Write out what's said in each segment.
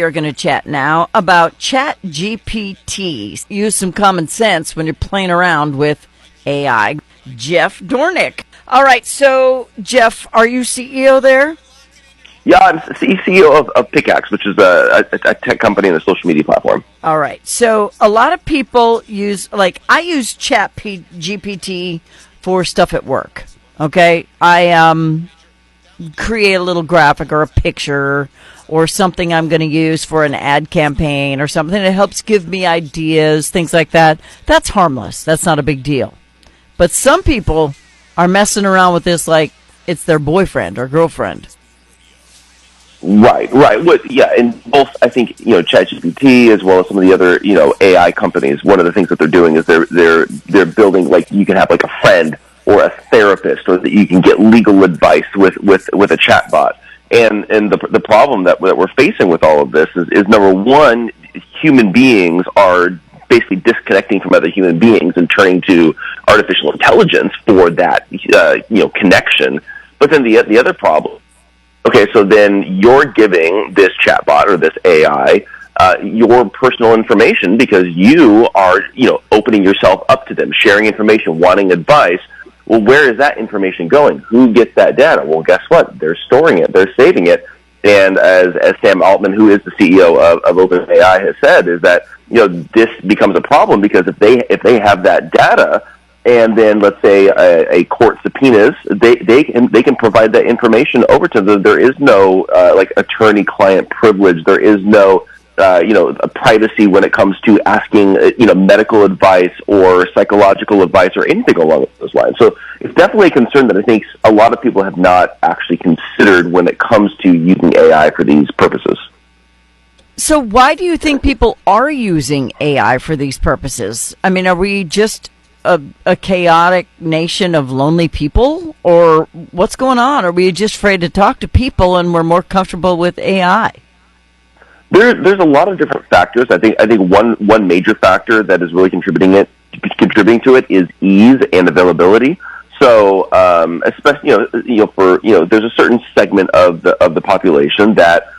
We're going to chat now about ChatGPT. Use some common sense when you're playing around with AI. Jeff Dornick. All right, so Jeff, are you CEO there? Yeah, I'm CEO of Pickaxe, which is a tech company and a social media platform. All right, so a lot of people use, I use ChatGPT for stuff at work. Okay, I create a little graphic or a picture or something I'm going to use for an ad campaign or something that helps give me ideas, things like that. That's harmless. That's not a big deal. But some people are messing around with this like it's their boyfriend or girlfriend. Right. Yeah, and both, I think, ChatGPT as well as some of the other, AI companies, one of the things that they're doing is they're building, like, you can have like a friend or a therapist, or that you can get legal advice with a chatbot. And the problem that we're facing with all of this is number one, human beings are basically disconnecting from other human beings and turning to artificial intelligence for that connection. But then the other problem, okay, so then you're giving this chatbot or this AI your personal information because you are opening yourself up to them, sharing information, wanting advice. Well, where is that information going? Who gets that data? Well, guess what? They're storing it. They're saving it. And as Sam Altman, who is the CEO of OpenAI, has said, is that this becomes a problem because if they have that data, and then let's say a court subpoenas, they can provide that information over to them. There is no attorney-client privilege. There is no privacy when it comes to asking, medical advice or psychological advice or anything along those lines. So it's definitely a concern that I think a lot of people have not actually considered when it comes to using AI for these purposes. So why do you think people are using AI for these purposes? I mean, are we just a chaotic nation of lonely people, or what's going on? Are we just afraid to talk to people and we're more comfortable with AI? There's a lot of different factors. I think one major factor that is really contributing to it is ease and availability. So, especially there's a certain segment of the population that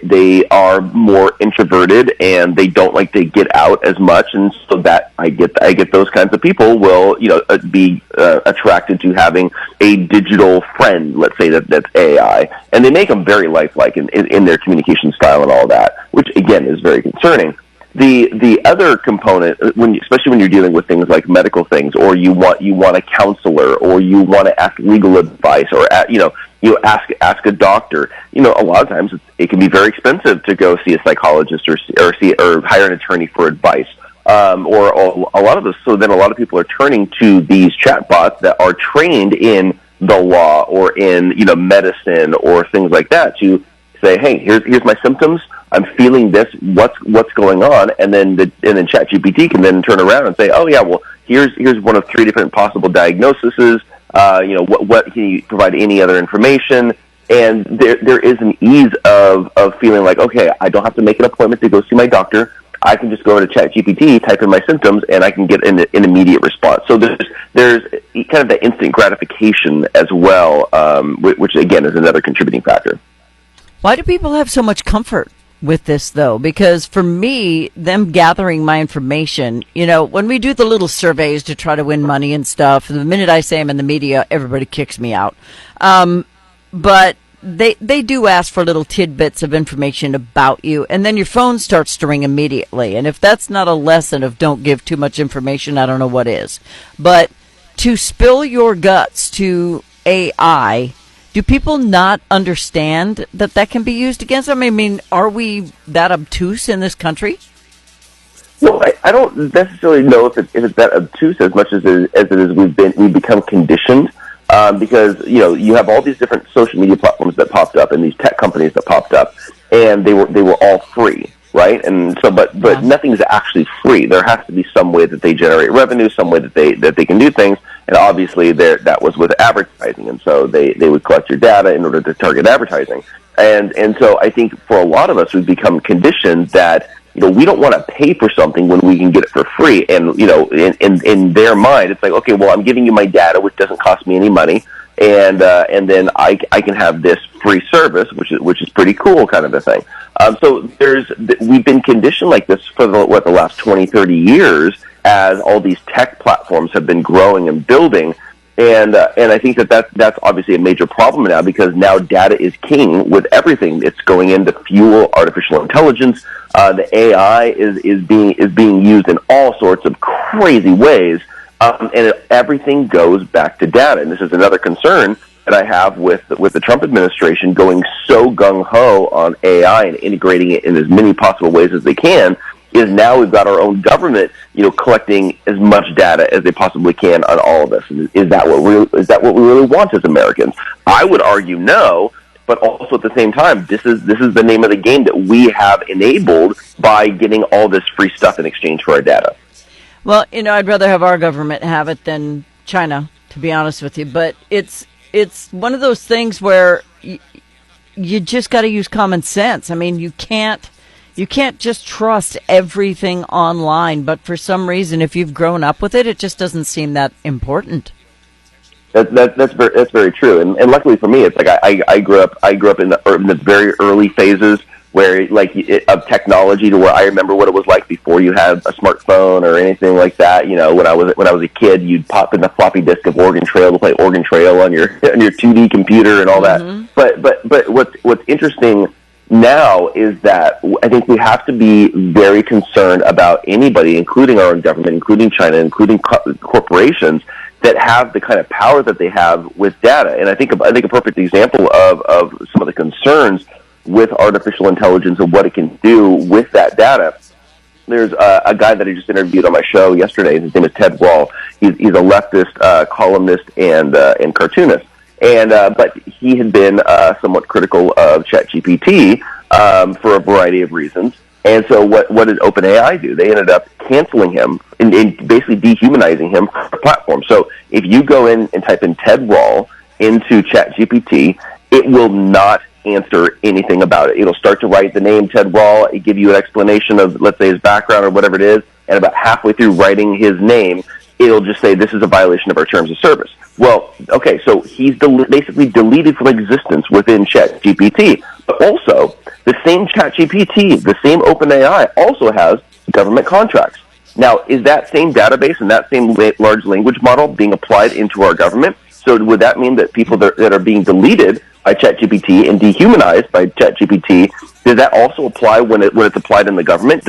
they are more introverted and they don't like to get out as much, and so that I get those kinds of people will be attracted to having a digital friend, let's say that's AI, and they make them very lifelike in their communication style and all that, which again is very concerning. The other component, especially when you're dealing with things like medical things, or you want a counselor, or you want to ask legal advice, or ask a doctor. A lot of times it can be very expensive to go see a psychologist or hire an attorney for advice. Or a lot of this. So then a lot of people are turning to these chatbots that are trained in the law or in medicine or things like that to say, hey, here's my symptoms. I'm feeling this. What's going on? And then ChatGPT can then turn around and say, oh yeah, well here's one of 3 different possible diagnoses. What can you provide any other information? And there is an ease of feeling like, okay, I don't have to make an appointment to go see my doctor. I can just go to ChatGPT, type in my symptoms, and I can get an immediate response. So there's kind of that instant gratification as well, which again is another contributing factor. Why do people have so much comfort with this, though? Because for me, them gathering my information, when we do the little surveys to try to win money and stuff, the minute I say I'm in the media, everybody kicks me out. But they do ask for little tidbits of information about you, and then your phone starts to ring immediately. And if that's not a lesson of don't give too much information, I don't know what is. But to spill your guts to AI, do people not understand that can be used against them? I mean, are we that obtuse in this country? Well, I don't necessarily know if it's that obtuse as much as it is we've become conditioned, because you have all these different social media platforms that popped up and these tech companies that popped up, and they were all free, right? And so, but nothing's actually free. There has to be some way that they generate revenue, some way that they can do things. And obviously that was with advertising. And so they would collect your data in order to target advertising. And so I think for a lot of us, we've become conditioned that, we don't want to pay for something when we can get it for free. And, in their mind, it's like, okay, well, I'm giving you my data, which doesn't cost me any money. And then I can have this free service, which is pretty cool kind of a thing. So we've been conditioned like this for the last 20, 30 years as all these tech platforms have been growing and building. And I think that's obviously a major problem now, because now data is king with everything. It's going in to fuel artificial intelligence. The AI is being used in all sorts of crazy ways, and everything goes back to data. And this is another concern that I have with the Trump administration going so gung ho on AI and integrating it in as many possible ways as they can. Is now we've got our own government, collecting as much data as they possibly can on all of us. Is that what we really want as Americans? I would argue no, but also at the same time, this is the name of the game that we have enabled by getting all this free stuff in exchange for our data. Well, I'd rather have our government have it than China, to be honest with you. But it's one of those things where you just got to use common sense. I mean, you can't just trust everything online, but for some reason, if you've grown up with it, it just doesn't seem that important. That's very true, and luckily for me, it's like I grew up in the very early phases where of technology, to where I remember what it was like before you had a smartphone or anything like that. When I was a kid, you'd pop in the floppy disk of Oregon Trail to play Oregon Trail on your 2D computer and all that. But what's interesting now is that I think we have to be very concerned about anybody, including our own government, including China, including corporations that have the kind of power that they have with data. And I think a perfect example of some of the concerns with artificial intelligence and what it can do with that data. There's a guy that I just interviewed on my show yesterday. His name is Ted Wall. He's a leftist columnist and cartoonist. And but he had been somewhat critical of ChatGPT for a variety of reasons. And so what did OpenAI do? They ended up canceling him and basically dehumanizing him from the platform. So if you go in and type in Ted Wall into ChatGPT, it will not answer anything about it. It'll start to write the name Ted Wall, it give you an explanation of, let's say, his background or whatever it is, and about halfway through writing his name, it'll just say, this is a violation of our terms of service. Well, okay, so he's basically deleted from existence within ChatGPT. But also, the same ChatGPT, the same OpenAI, also has government contracts. Now, is that same database and that same large language model being applied into our government? So would that mean that people that are being deleted by ChatGPT and dehumanized by ChatGPT, does that also apply when it's applied in the government?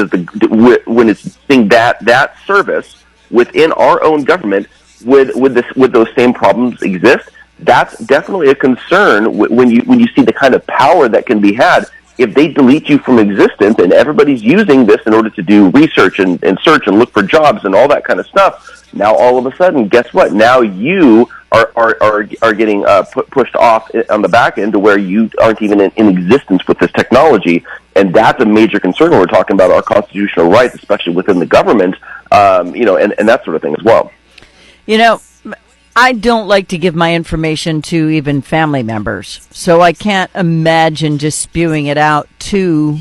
When it's seeing that service within our own government, would those same problems exist? That's definitely a concern when you see the kind of power that can be had if they delete you from existence, and everybody's using this in order to do research and search and look for jobs and all that kind of stuff. Now all of a sudden, guess what? Now you are getting pushed off on the back end to where you aren't even in existence with this technology, and that's a major concern when we're talking about our constitutional rights, especially within the government, and that sort of thing as well. I don't like to give my information to even family members, so I can't imagine just spewing it out to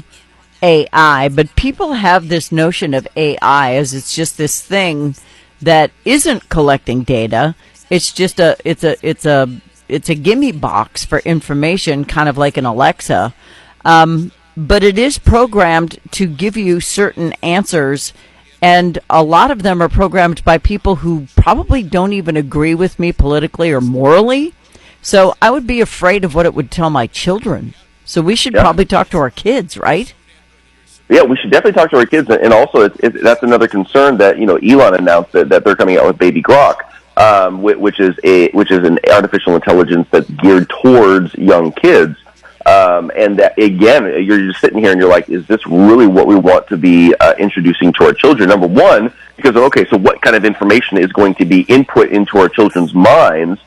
AI. But people have this notion of AI as it's just this thing that isn't collecting data. It's just it's a gimme box for information, kind of like an Alexa. But it is programmed to give you certain answers. And a lot of them are programmed by people who probably don't even agree with me politically or morally. So I would be afraid of what it would tell my children. So we should probably talk to our kids, right? Yeah, we should definitely talk to our kids. And also, that's another concern that Elon announced that they're coming out with Baby Grok, which is an artificial intelligence that's geared towards young kids. And that, again, you're just sitting here and you're like, is this really what we want to be introducing to our children? Number one, because, okay, so what kind of information is going to be input into our children's minds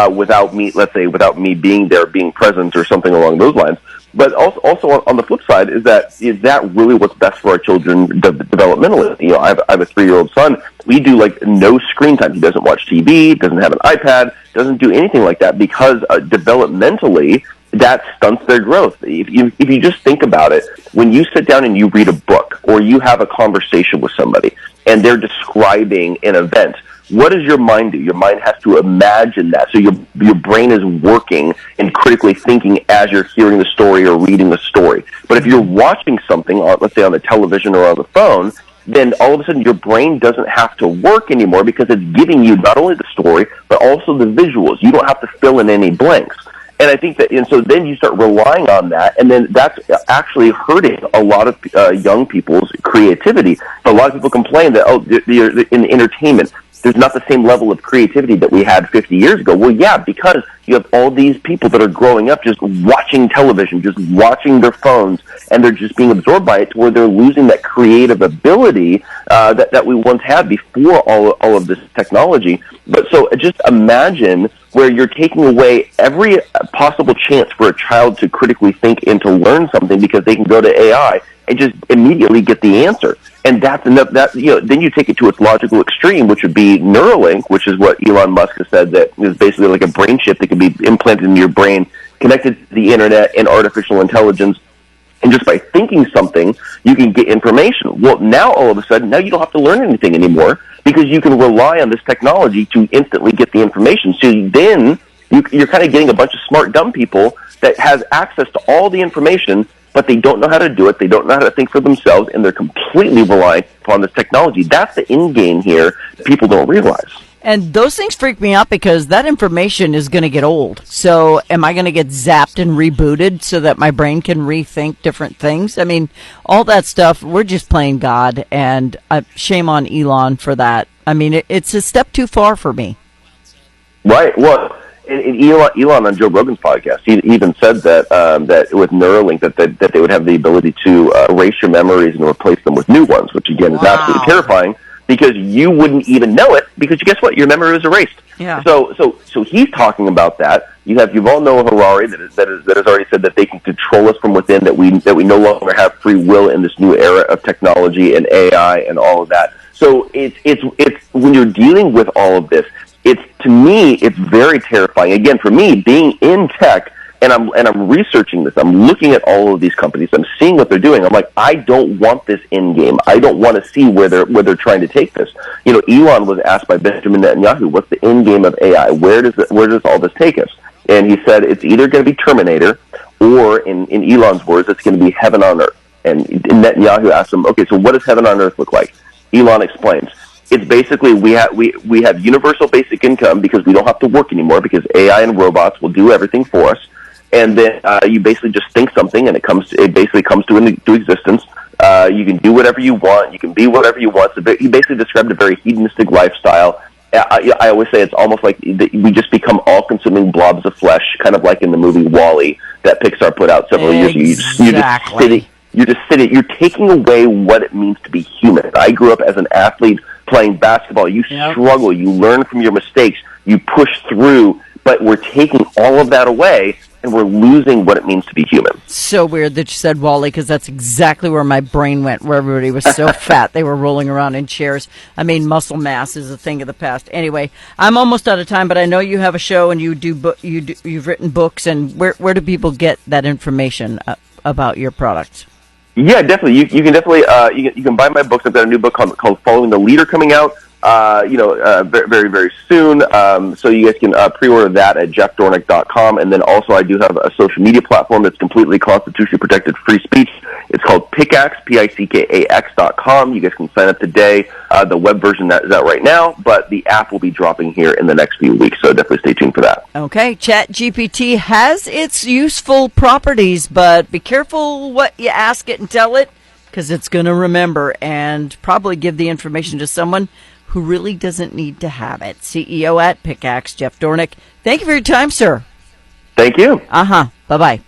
without me being there, being present, or something along those lines? But also on the flip side, is that really what's best for our children developmentally? I have a 3-year-old son. We do no screen time. He doesn't watch TV, doesn't have an iPad, doesn't do anything like that, because developmentally, that stunts their growth. If you just think about it, when you sit down and you read a book or you have a conversation with somebody and they're describing an event, what does your mind do? Your mind has to imagine that. So your brain is working and critically thinking as you're hearing the story or reading the story. But if you're watching something, let's say on the television or on the phone, then all of a sudden your brain doesn't have to work anymore because it's giving you not only the story, but also the visuals. You don't have to fill in any blanks. And I think that, and so then you start relying on that, and then that's actually hurting a lot of young people's creativity. A lot of people complain that, they're in entertainment, there's not the same level of creativity that we had 50 years ago. Well, yeah, because you have all these people that are growing up just watching television, just watching their phones, and they're just being absorbed by it to where they're losing that creative ability that we once had before all of this technology. But so just imagine where you're taking away every possible chance for a child to critically think and to learn something because they can go to AI and just immediately get the answer. And that's enough. Then you take it to its logical extreme, which would be Neuralink, which is what Elon Musk has said that is basically like a brain chip that can be implanted in your brain, connected to the internet and artificial intelligence. And just by thinking something, you can get information. Well, now all of a sudden, now you don't have to learn anything anymore because you can rely on this technology to instantly get the information. So then you're kind of getting a bunch of smart, dumb people that has access to all the information, but they don't know how to do it. They don't know how to think for themselves, and they're completely reliant upon this technology. That's the end game here that people don't realize. And those things freak me out because that information is going to get old. So am I going to get zapped and rebooted so that my brain can rethink different things? I mean, all that stuff, we're just playing God, and shame on Elon for that. I mean, it's a step too far for me. Right. Well, and Elon on Joe Rogan's podcast, he even said that that with Neuralink that they would have the ability to erase your memories and replace them with new ones, which again is absolutely terrifying because you wouldn't even know it because guess what? Your memory was erased. Yeah. So he's talking about that. You have Yuval Noah Harari that has already said that they can control us from within, that we no longer have free will in this new era of technology and AI and all of that. So it's when you're dealing with all of this, to me, it's very terrifying. Again, for me, being in tech, and I'm researching this. I'm looking at all of these companies. I'm seeing what they're doing. I'm like, I don't want this end game. I don't want to see where they're trying to take this. You know, Elon was asked by Benjamin Netanyahu, "What's the end game of AI? Where does all this take us?" And he said, "It's either going to be Terminator, or in Elon's words, it's going to be heaven on earth." And Netanyahu asked him, "Okay, so what does heaven on earth look like?" Elon explains. It's basically we have universal basic income because we don't have to work anymore because AI and robots will do everything for us, and then you basically just think something and it basically comes to existence. You can do whatever you want, you can be whatever you want. So he basically described a very hedonistic lifestyle. I always say it's almost like we just become all-consuming blobs of flesh, kind of like in the movie WALL-E that Pixar put out several years ago. You're just sitting. You're taking away what it means to be human. I grew up as an athlete playing basketball. You struggle. You learn from your mistakes. You push through. But we're taking all of that away, and we're losing what it means to be human. So weird that you said WALL-E, because that's exactly where my brain went, where everybody was so fat they were rolling around in chairs. I mean, muscle mass is a thing of the past. Anyway, I'm almost out of time, but I know you have a show and you've written books. And where do people get that information about your products? Yeah, definitely. You can definitely you can buy my books. I've got a new book called Following the Leader coming out. Very, very, very soon. So you guys can pre-order that at jeffdornick.com. And then also I do have a social media platform that's completely constitutionally protected free speech. It's called Pickaxe, Pickax.com. You guys can sign up today. The web version that is out right now, but the app will be dropping here in the next few weeks. So definitely stay tuned for that. Okay. ChatGPT has its useful properties, but be careful what you ask it and tell it, because it's going to remember and probably give the information to someone who really doesn't need to have it. CEO at Pickaxe, Jeff Dornick. Thank you for your time, sir. Thank you. Bye-bye.